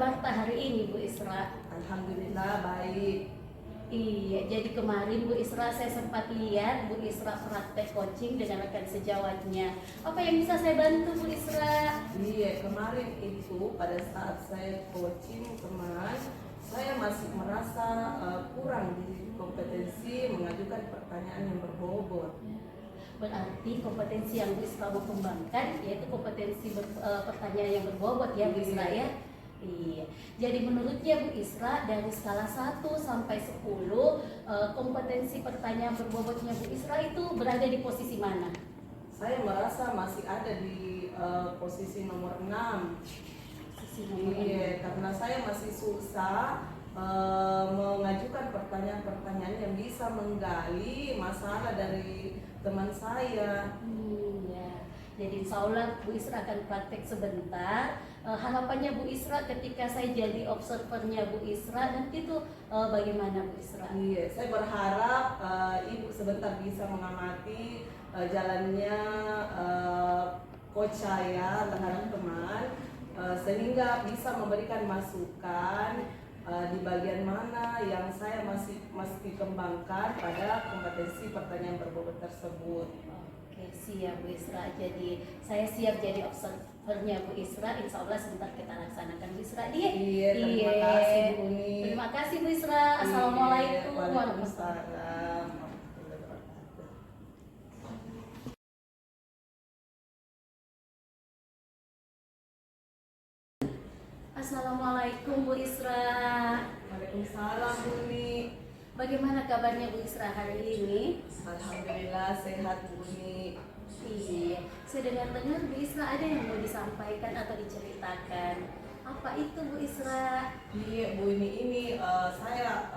kabar hari ini Bu Isra? Alhamdulillah baik. Iya, jadi kemarin Bu Isra saya sempat lihat Bu Isra praktek coaching dengan rekan sejawatnya. Apa yang bisa saya bantu Bu Isra? Iya, kemarin itu pada saat saya coaching teman, saya masih merasa kurang di kompetensi mengajukan pertanyaan yang berbobot. Berarti kompetensi yang Bu Isra mau kembangkan yaitu kompetensi pertanyaan yang berbobot ya Bu Isra ya. Iya. Jadi menurutnya Bu Isra dari skala 1 sampai 10 kompetensi pertanyaan berbobotnya Bu Isra itu berada di posisi mana? Saya merasa masih ada di posisi nomor 6. Posisi nomor Iya, karena saya masih susah mengajukan pertanyaan-pertanyaan yang bisa menggali masalah dari teman saya. Ya. Jadi insya Allah Bu Isra akan praktek sebentar. Harapannya Bu Isra ketika saya jadi observernya Bu Isra nanti tuh bagaimana Bu Isra? Iya, saya berharap Ibu sebentar bisa mengamati jalannya coach saya terhadap teman sehingga bisa memberikan masukan di bagian mana yang saya masih kembangkan pada kompetensi pertanyaan berbobot tersebut. Oke, siap Bu Isra. Jadi saya siap jadi observernya Bu Isra. Insya Allah sebentar kita laksanakan Bu Isra. Iya, terima kasih Bu Uni. Terima kasih Bu Isra. Assalamualaikum warahmatullahi Waalaikumsalam. Assalamualaikum Bu Isra. Waalaikumsalam Bu Uni. Bagaimana kabarnya Bu Isra hari ini? Alhamdulillah sehat Bu Uni. Iya, saya dengar-dengar Bu Isra ada yang mau disampaikan atau diceritakan. Apa itu Bu Isra? Iya Bu ini saya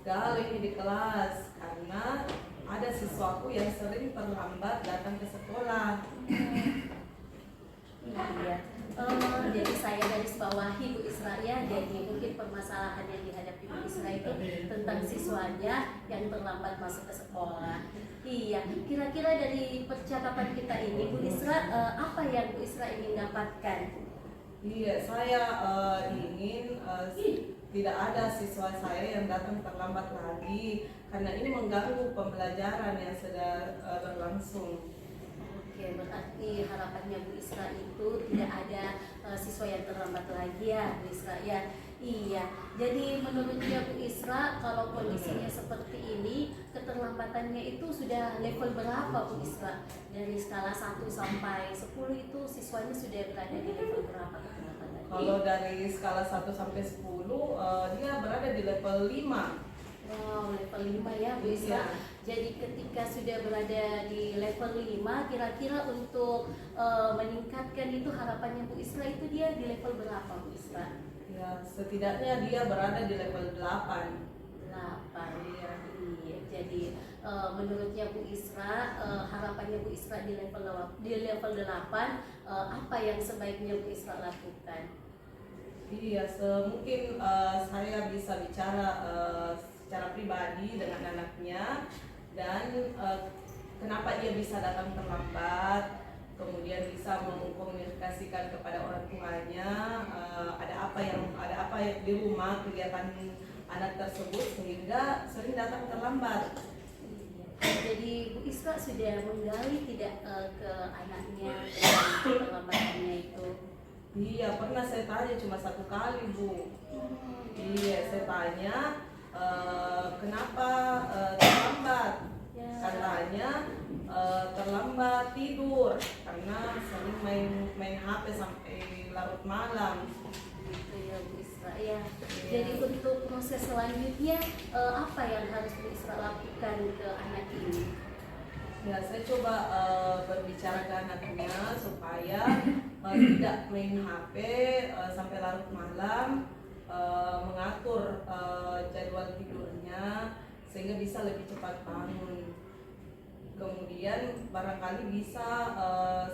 gagal ini di kelas karena ada siswaku yang sering terlambat datang ke sekolah. Iya. Jadi saya garis bawahi Bu Isra ya. Jadi mungkin permasalahan yang dihadapi Bu Isra itu tentang siswanya yang terlambat masuk ke sekolah. Iya. Kira-kira dari percakapan kita ini Bu Isra apa yang Bu Isra ingin dapatkan? Iya, saya ingin tidak ada siswa saya yang datang terlambat lagi karena ini mengganggu pembelajaran yang sedang berlangsung. Oke, berarti harapannya Bu Isra itu tidak ada siswa yang terlambat lagi ya Bu Isra ya. Iya, jadi menurutnya Bu Isra kalau kondisinya seperti ini keterlambatannya itu sudah level berapa Bu Isra? Dari skala 1 sampai 10 itu siswanya sudah berada di level berapa keterlambatannya? Kalau dari skala 1 sampai 10 dia berada di level 5. Wow, level 5 ya Bu Isra. Iya. Jadi ketika sudah berada di level 5, kira-kira untuk meningkatkan itu harapannya Bu Isra itu dia di level berapa Bu Isra? Ya, setidaknya dia berada di level 8. 8. Iya. Iya. Jadi menurutnya Bu Isra harapannya Bu Isra di level 8 apa yang sebaiknya Bu Isra lakukan? Iya, mungkin saya bisa bicara secara pribadi dengan anaknya dan kenapa dia bisa datang terlambat, kemudian bisa mengkomunikasikan kepada orang tuanya ada apa yang di rumah kegiatan anak tersebut sehingga sering datang terlambat. Jadi Bu Isra sudah menggali tidak ke anaknya keterlambatannya itu? Iya, pernah saya tanya cuma 1 kali Bu. Iya, saya tanya kenapa terlambat? Ya. Katanya terlambat tidur karena sering main HP sampai larut malam. Gitu ya Bu Isra ya. Jadi untuk proses selanjutnya apa yang harus Bu Isra lakukan ke anak ini? Ya, saya coba berbicara ke anaknya supaya tidak main HP sampai larut malam, mengatur jadwal tidurnya sehingga bisa lebih cepat bangun. Kemudian barangkali bisa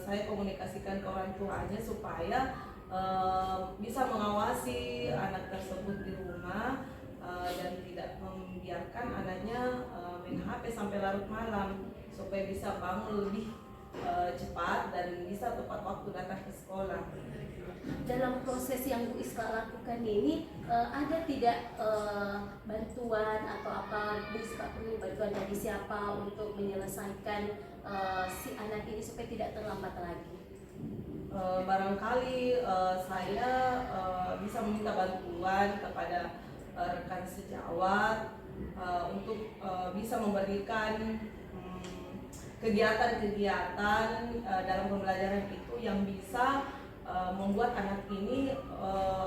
saya komunikasikan ke orang tuanya supaya bisa mengawasi anak tersebut di rumah dan tidak membiarkan anaknya main HP sampai larut malam supaya bisa bangun lebih cepat dan bisa tepat waktu datang ke sekolah. Dalam proses yang Bu Isra lakukan ini ada tidak bantuan atau apa Bu Isra perlu bantuan dari siapa untuk menyelesaikan si anak ini supaya tidak terlambat lagi? Barangkali saya bisa meminta bantuan kepada rekan sejawat untuk bisa memberikan kegiatan-kegiatan dalam pembelajaran itu yang bisa membuat anak ini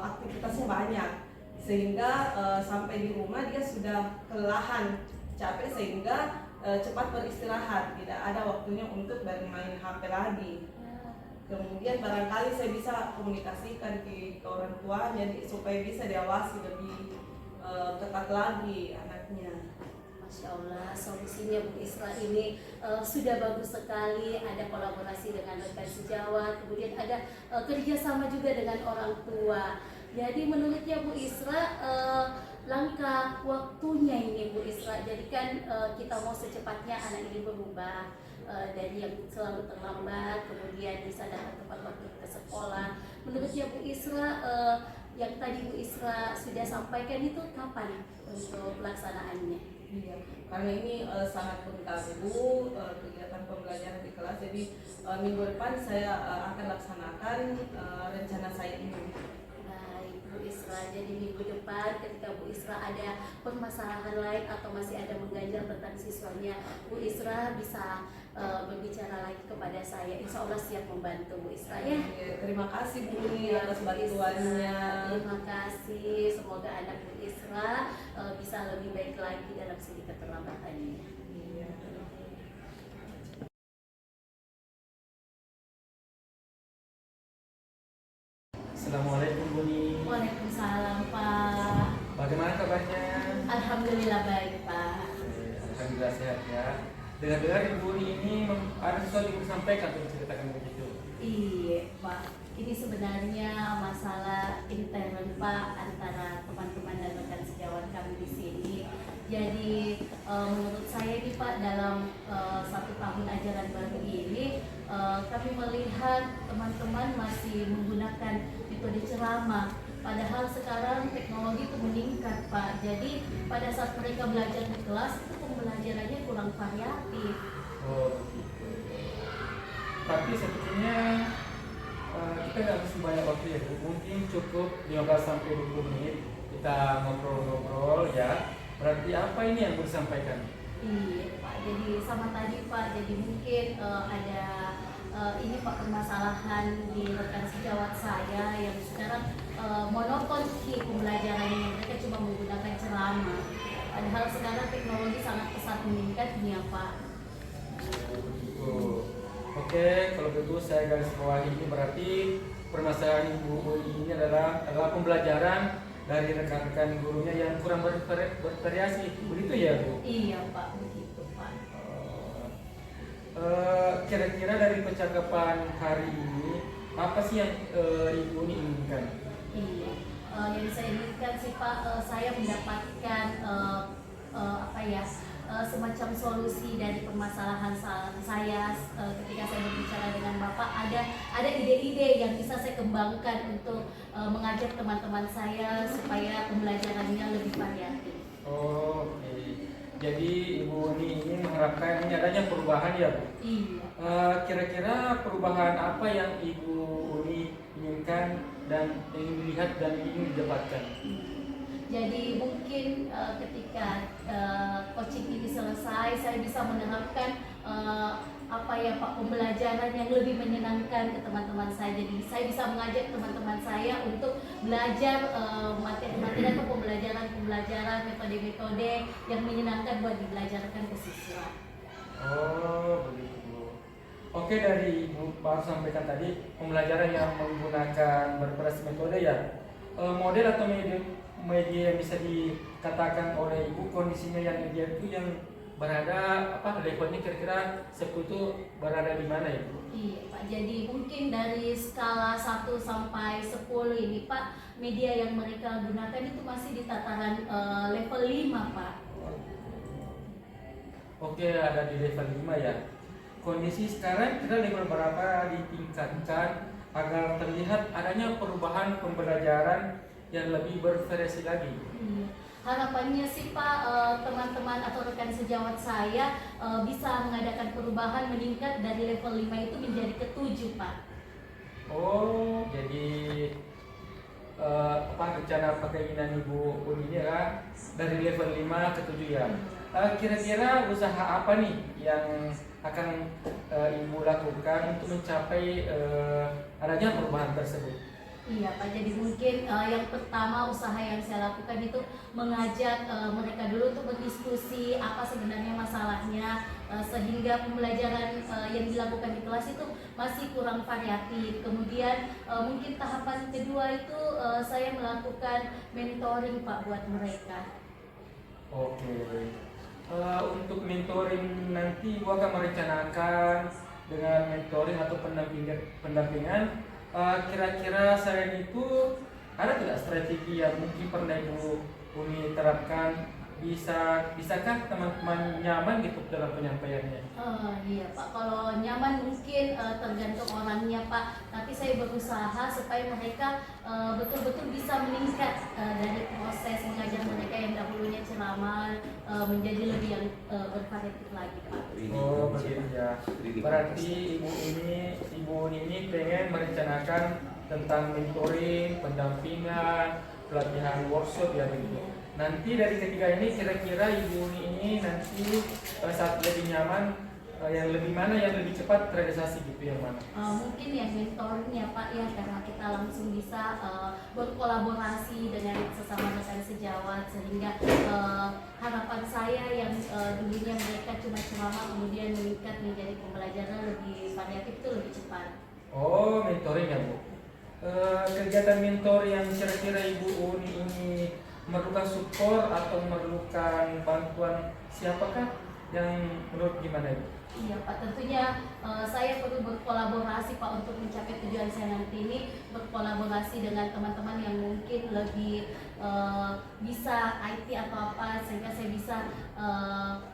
aktivitasnya banyak, sehingga sampai di rumah dia sudah kelelahan, capek, sehingga cepat beristirahat, tidak ada waktunya untuk bermain HP lagi. Kemudian barangkali saya bisa komunikasikan ke orang tua jadi supaya bisa diawasi lebih ketat lagi anaknya. Masya Allah, solusinya Bu Isra ini sudah bagus sekali. Ada kolaborasi dengan rekan sejawat, kemudian ada kerjasama juga dengan orang tua. Jadi menurutnya Bu Isra, langkah waktunya ini Bu Isra, jadi kan kita mau secepatnya anak ini berubah dari yang selalu terlambat, kemudian bisa datang tepat waktu ke sekolah. Menurutnya Bu Isra, yang tadi Bu Isra sudah sampaikan itu kapan untuk pelaksanaannya? Iya, karena ini sangat mengganggu kegiatan pembelajaran di kelas. Jadi minggu depan saya akan laksanakan rencana saya ini. Baik Bu Isra, jadi minggu depan ketika Bu Isra ada permasalahan lain atau masih ada mengganjal tentang siswanya, Bu Isra bisa berbicara lagi kepada saya. Insya Allah siap membantu Bu Isra ya. Terima kasih Bu atas bantuannya. Terima kasih. Semoga anak Bu Isra bisa lebih baik lagi dalam segi keterlambatannya. Iya. Assalamualaikum Buni. Waalaikumsalam Pak. Bagaimana kabarnya? Alhamdulillah baik Pak. Alhamdulillah sehat ya. Dengar-dengar Ibu ini ada sesuatu yang disampaikan untuk ceritakan begitu. Iya Pak, ini sebenarnya masalah intern Pak antara teman-teman dan rekan sejawat kami di sini. Jadi menurut saya ini Pak, dalam 1 tahun ajaran baru ini kami melihat teman-teman masih menggunakan metode ceramah. Padahal sekarang teknologi itu meningkat Pak. Jadi pada saat mereka belajar di kelas itu pembelajarannya kurang variatif. Oh, begitu. Tapi sebetulnya kita nggak mesti banyak waktu ya Bu. Mungkin cukup 15 sampai 20 menit kita ngobrol-ngobrol ya. Berarti apa ini yang mau disampaikan? Iya Pak, jadi sama tadi Pak, jadi mungkin ada ini Pak permasalahan di rekan sejawat saya yang sekarang monoton di pembelajarannya, mereka cuma menggunakan ceramah. Padahal sekarang teknologi sangat pesat meningkatnya Pak. Oh. Oke, kalau begitu saya garis bawahi ini berarti permasalahan Ibu ini adalah pembelajaran dari rekan-rekan gurunya yang kurang bervariasi, begitu ya Bu? Iya Pak, begitu Pak. Kira-kira dari percakapan hari ini apa sih yang Ibu ini inginkan? Iya, yang saya inginkan sih Pak, saya mendapatkan apa ya, semacam solusi dari permasalahan saya ketika saya berbicara dengan Bapak. Ada ide-ide yang bisa saya kembangkan untuk mengajak teman-teman saya supaya pembelajarannya lebih variatif. Oh, oke. Jadi Ibu ini mengharapkan ini adanya perubahan ya Bu? Iya. Kira-kira perubahan apa yang Ibu Uni inginkan dan ingin dilihat dan ingin didapatkan? Jadi mungkin ketika coaching ini selesai, saya bisa menerapkan apa ya Pak, pembelajaran yang lebih menyenangkan ke teman-teman saya. Jadi saya bisa mengajak teman-teman saya untuk belajar materi-materi atau pembelajaran metode-metode yang menyenangkan buat dibelajarkan ke siswa. Oh, begitu Bu. Oke, dari Ibu baru sampaikan tadi pembelajaran yang menggunakan berbagai metode ya. Model atau media yang bisa dikatakan oleh Ibu kondisinya yang media itu yang berada levelnya kira-kira itu berada di mana ya Bu? Iya Pak, jadi mungkin dari skala 1 sampai 10 ini Pak, media yang mereka gunakan itu masih di tataran level 5 Pak. Oke, ada di level 5 ya. kondisi sekarang kita level berapa ditingkatkan agar terlihat adanya perubahan pembelajaran yang lebih bervariasi lagi. Harapannya sih Pak, teman-teman atau rekan sejawat saya bisa mengadakan perubahan meningkat dari level 5 itu menjadi ke-7 Pak. Oh, jadi rencana keinginan Ibu Uni ya dari level 5 ke 7 ya. Kira-kira usaha apa nih yang akan Ibu lakukan untuk mencapai adanya perubahan tersebut? Iya Pak, jadi mungkin yang pertama usaha yang saya lakukan itu mengajak mereka dulu untuk berdiskusi apa sebenarnya masalahnya, sehingga pembelajaran yang dilakukan di kelas itu masih kurang variatif. Kemudian mungkin tahapan kedua itu saya melakukan mentoring Pak buat mereka. Oke. Untuk mentoring nanti Ibu akan merencanakan dengan mentoring atau pendampingan. Kira-kira selain itu ada tidak strategi yang mungkin pernah Ibu Uni terapkan? Bisakah teman-teman nyaman gitu dalam penyampaiannya? Iya Pak, kalau nyaman mungkin tergantung orangnya Pak. Tapi saya berusaha supaya mereka betul-betul bisa meningkat dari proses mengajar mereka yang dahulunya ceramah menjadi lebih yang bervariatif lagi Pak. Oh begitu ya. Berarti Ibu ini pengen merencanakan tentang mentoring, pendampingan, pelatihan workshop ya begitu. Nanti dari ketiga ini kira-kira Ibu ini nanti saat lebih nyaman yang lebih mana yang lebih cepat terrealisasi gitu yang mana? Mungkin yang mentornya Pak ya, karena kita langsung bisa berkolaborasi dengan sesama rekan sejawat, sehingga harapan saya yang dulunya mereka cuma ceramah kemudian meningkat menjadi pembelajaran lebih variatif itu lebih cepat. Oh mentoring ya Bu. Kegiatan mentor yang kira-kira Ibu Uni ini memerlukan support atau memerlukan bantuan siapakah yang menurut gimana Ibu? Iya Pak, tentunya saya perlu berkolaborasi Pak untuk mencapai tujuan saya nanti ini, berkolaborasi dengan teman-teman yang mungkin lebih bisa IT atau apa, sehingga saya bisa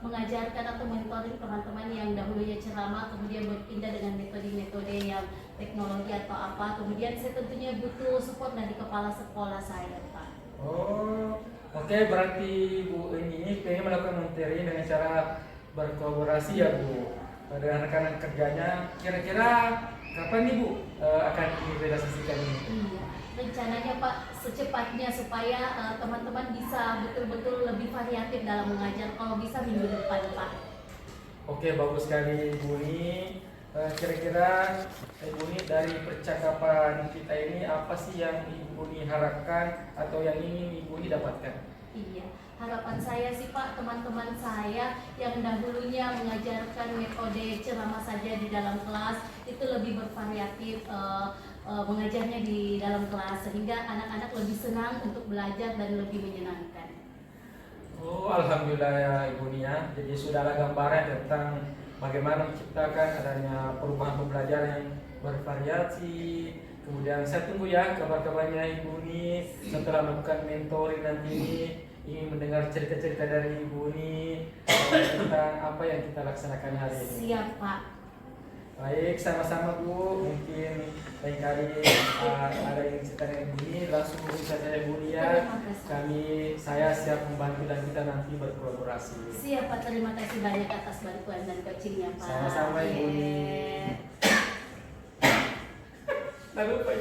mengajarkan atau mentoring teman-teman yang dahulunya ceramah kemudian berpindah dengan metode-metode yang teknologi atau apa. Kemudian saya tentunya butuh support dari kepala sekolah saya Pak. Oh, oke, berarti Bu ini pengen melakukan mentoring dengan cara berkolaborasi ya Bu dengan rekan kerjanya. Kira-kira kapan nih Bu akan direalisasikan ini? Iya, rencananya Pak secepatnya supaya teman-teman bisa betul-betul lebih variatif dalam mengajar. Kalau bisa minggu depan Pak. Oke, bagus sekali Bu Ni. Kira-kira Ibu Ni dari percakapan kita ini apa sih yang Ibu Ni harapkan atau yang ingin Ibu Ni dapatkan? Iya, harapan saya sih Pak, teman-teman saya yang dahulunya mengajarkan metode ceramah saja di dalam kelas itu lebih bervariatif mengajarnya di dalam kelas, sehingga anak-anak lebih senang untuk belajar dan lebih menyenangkan. Oh, alhamdulillah ya Ibu Ni ya. Jadi sudah ada gambaran tentang bagaimana menciptakan adanya perubahan pembelajaran yang bervariasi. Kemudian saya tunggu ya kabar-kabarnya Ibu Ni setelah melakukan mentoring nanti ini. Ingin mendengar cerita-cerita dari Ibu Ni tentang apa yang kita laksanakan hari ini. Siap Pak. Baik, sama-sama Bu. Mungkin lain kali ada yang cerita dengan Ibu Ni langsung hubungi saja Ibu Ni ya. Saya siap membantu dan kita nanti berkolaborasi. Siap Pak, terima kasih banyak atas bantuan dan coachingnya Pak. Sama-sama Ibu Ni. Lalu Pak.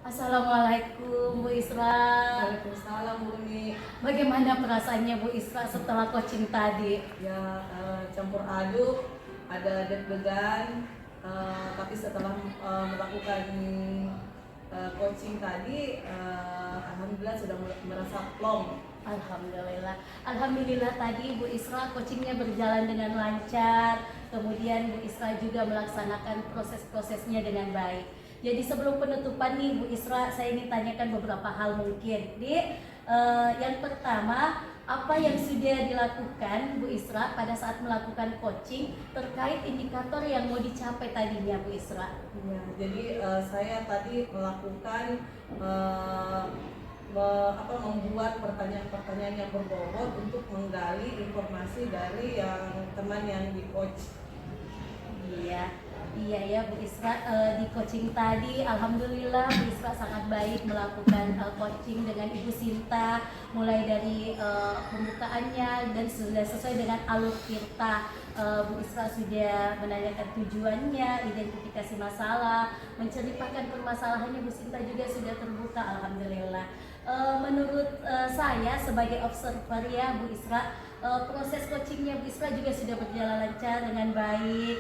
Assalamualaikum Bu Isra. Waalaikumsalam Bu Uni. Bagaimana perasaannya Bu Isra setelah coaching tadi? Ya campur aduk, ada deg-degan, tapi setelah melakukan coaching tadi, alhamdulillah sudah merasa plong. Alhamdulillah tadi Bu Isra coachingnya berjalan dengan lancar. Kemudian Bu Isra juga melaksanakan proses-prosesnya dengan baik. Jadi sebelum penutupan nih Bu Isra, saya ingin tanyakan beberapa hal mungkin. Yang pertama, apa yang sudah dilakukan Bu Isra pada saat melakukan coaching terkait indikator yang mau dicapai tadinya Bu Isra? Ya, jadi saya tadi melakukan membuat pertanyaan-pertanyaan yang berbobot untuk menggali informasi dari yang teman yang di coach. Iya ya Bu Isra, di coaching tadi alhamdulillah Bu Isra sangat baik melakukan coaching dengan Ibu Sinta, mulai dari pembukaannya dan sudah sesuai dengan alur tirta. Bu Isra sudah menanyakan tujuannya, identifikasi masalah, menceritakan permasalahannya. Bu Sinta juga sudah terbuka alhamdulillah. Menurut saya sebagai observer ya Bu Isra, proses coachingnya Bu Isra juga sudah berjalan lancar dengan baik.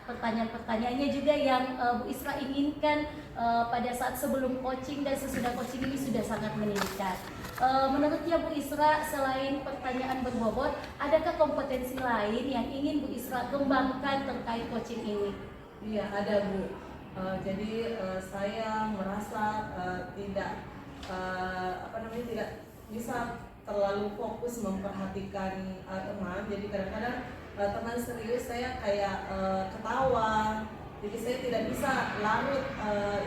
Pertanyaan-pertanyaannya juga yang Bu Isra inginkan pada saat sebelum coaching dan sesudah coaching ini sudah sangat meningkat. Menurutnya Bu Isra, selain pertanyaan berbobot, adakah kompetensi lain yang ingin Bu Isra kembangkan terkait coaching ini? Iya, ada Bu. Jadi saya merasa tidak tidak bisa terlalu fokus memperhatikan teman. Jadi kadang-kadang teman serius saya kayak ketawa. Jadi saya tidak bisa larut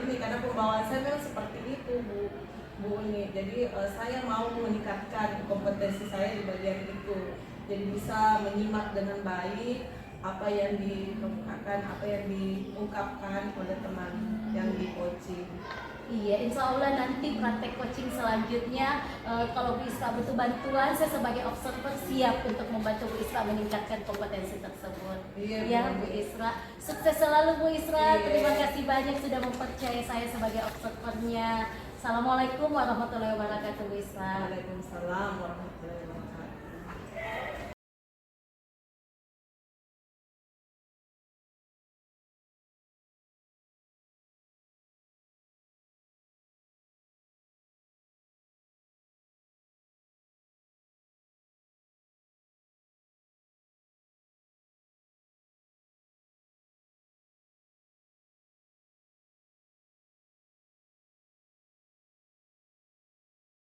ini karena pembawaan saya memang seperti itu Bu Uni. Jadi saya mau meningkatkan kompetensi saya di bagian itu. Jadi bisa menyimak dengan baik apa yang dikemukakan, apa yang diungkapkan oleh teman yang di coaching. Iya, insya Allah nanti praktek coaching selanjutnya kalau Bu Isra butuh bantuan, saya sebagai observer siap untuk membantu Bu Isra meningkatkan kompetensi tersebut. Iya, ya Bu Isra, sukses selalu Bu Isra. Iya. Terima kasih banyak sudah mempercayai saya sebagai observernya. Assalamualaikum warahmatullahi wabarakatuh Bu Isra. Waalaikumsalam warahmatullahi wabarakatuh.